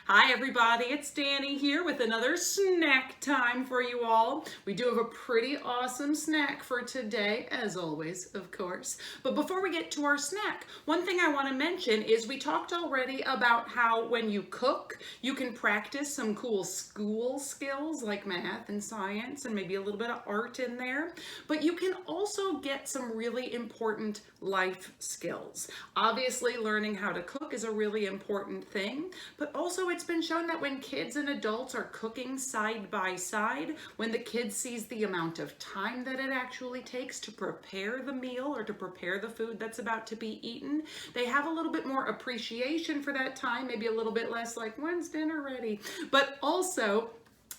Hi everybody, it's Danny here with another snack time for you all. We do have a pretty awesome snack for today, as always, of course. But before we get to our snack, one thing I want to mention is we talked already about how when you cook, you can practice some cool school skills like math and science and maybe a little bit of art in there. But you can also get some really important life skills. Obviously, learning how to cook is a really important thing, but also it's been shown that when kids and adults are cooking side by side, when the kid sees the amount of time that it actually takes to prepare the meal or to prepare the food that's about to be eaten, they have a little bit more appreciation for that time, maybe a little bit less like, when's dinner ready? But also,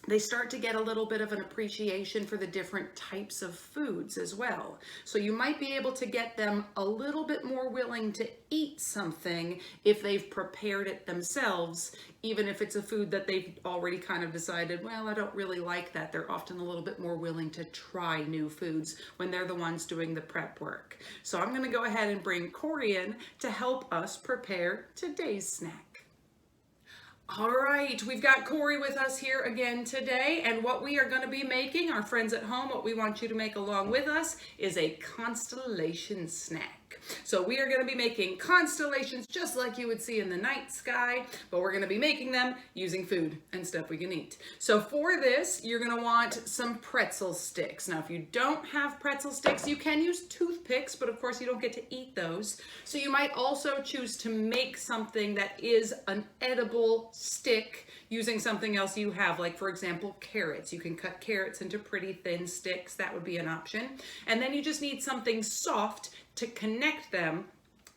they start to get a little bit of an appreciation for the different types of foods as well. So you might be able to get them a little bit more willing to eat something if they've prepared it themselves, even if it's a food that they've already kind of decided, well, I don't really like that. They're often a little bit more willing to try new foods when they're the ones doing the prep work. So I'm gonna go ahead and bring Corey in to help us prepare today's snack. All right, we've got Corey with us here again today, and what we are going to be making, our friends at home, what we want you to make along with us is a constellation snack. So we are going to be making constellations just like you would see in the night sky, but we're going to be making them using food and stuff we can eat. So for this, you're going to want some pretzel sticks. Now, if you don't have pretzel sticks, you can use toothpicks, but of course you don't get to eat those. So you might also choose to make something that is an edible stick using something else you have, like for example carrots. You can cut carrots into pretty thin sticks. That would be an option. And then you just need something soft to connect them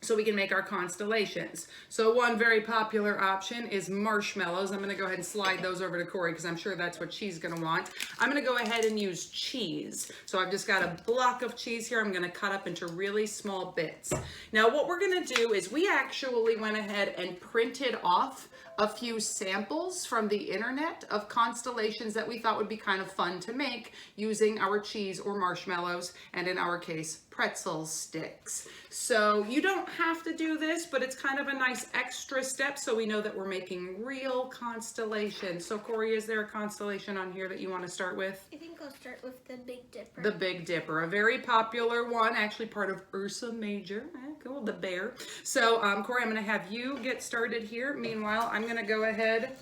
so we can make our constellations. So one very popular option is marshmallows. I'm going to go ahead and slide those over to Corey because I'm sure that's what she's going to want. I'm going to go ahead and use cheese. So I've just got a block of cheese here. I'm going to cut up into really small bits. Now what we're going to do is we actually went ahead and printed off a few samples from the internet of constellations that we thought would be kind of fun to make using our cheese or marshmallows, and in our case, pretzel sticks. So you don't have to do this, but it's kind of a nice extra step so we know that we're making real constellations. So Corey, is there a constellation on here that you want to start with? I think I'll start with the Big Dipper. The Big Dipper, a very popular one, actually part of Ursa Major. Cool, the bear. So Corey, I'm going to have you get started here. Meanwhile, I'm going to go ahead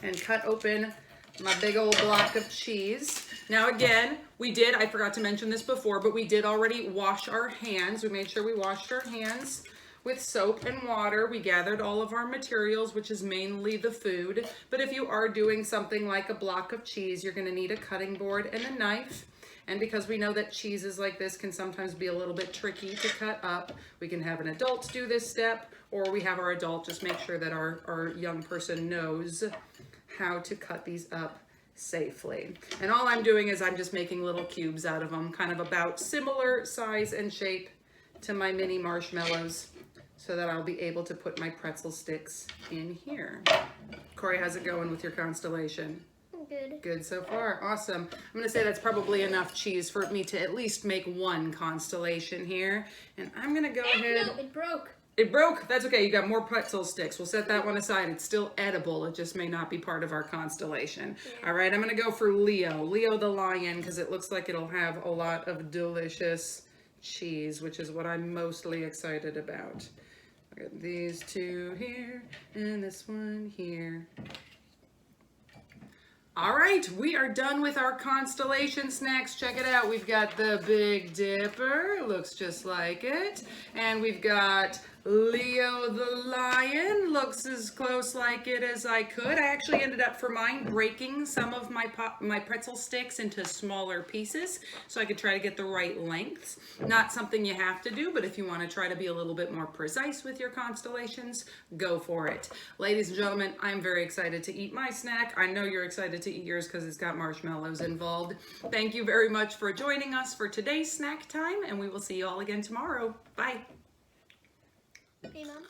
and cut open my big old block of cheese. Now again, I forgot to mention this before, but we did already wash our hands. We made sure we washed our hands with soap and water. We gathered all of our materials, which is mainly the food. But if you are doing something like a block of cheese, you're gonna need a cutting board and a knife. And because we know that cheeses like this can sometimes be a little bit tricky to cut up, we can have an adult do this step, or we have our adult just make sure that our young person knows how to cut these up safely. And all I'm doing is I'm just making little cubes out of them, kind of about similar size and shape to my mini marshmallows, so that I'll be able to put my pretzel sticks in here. Corey, how's it going with your constellation? Good. Good so far. Awesome. I'm going to say that's probably enough cheese for me to at least make one constellation here. And I'm going to go ahead. No, it broke. It broke. That's okay. You got more pretzel sticks. We'll set that one aside. It's still edible. It just may not be part of our constellation. Yeah. All right. I'm going to go for Leo. Leo the lion, because it looks like it'll have a lot of delicious cheese, which is what I'm mostly excited about. I got these two here and this one here. All right, we are done with our constellation snacks. Check it out. We've got the Big Dipper, looks just like it. And we've got Leo the lion, looks as close like it as I could. I actually ended up, for mine, breaking some of my pretzel sticks into smaller pieces so I could try to get the right lengths. Not something you have to do, but if you want to try to be a little bit more precise with your constellations, go for it. Ladies and gentlemen, I'm very excited to eat my snack. I know you're excited to eat yours because it's got marshmallows involved. Thank you very much for joining us for today's snack time, and we will see you all again tomorrow. Bye. Hey, Mom.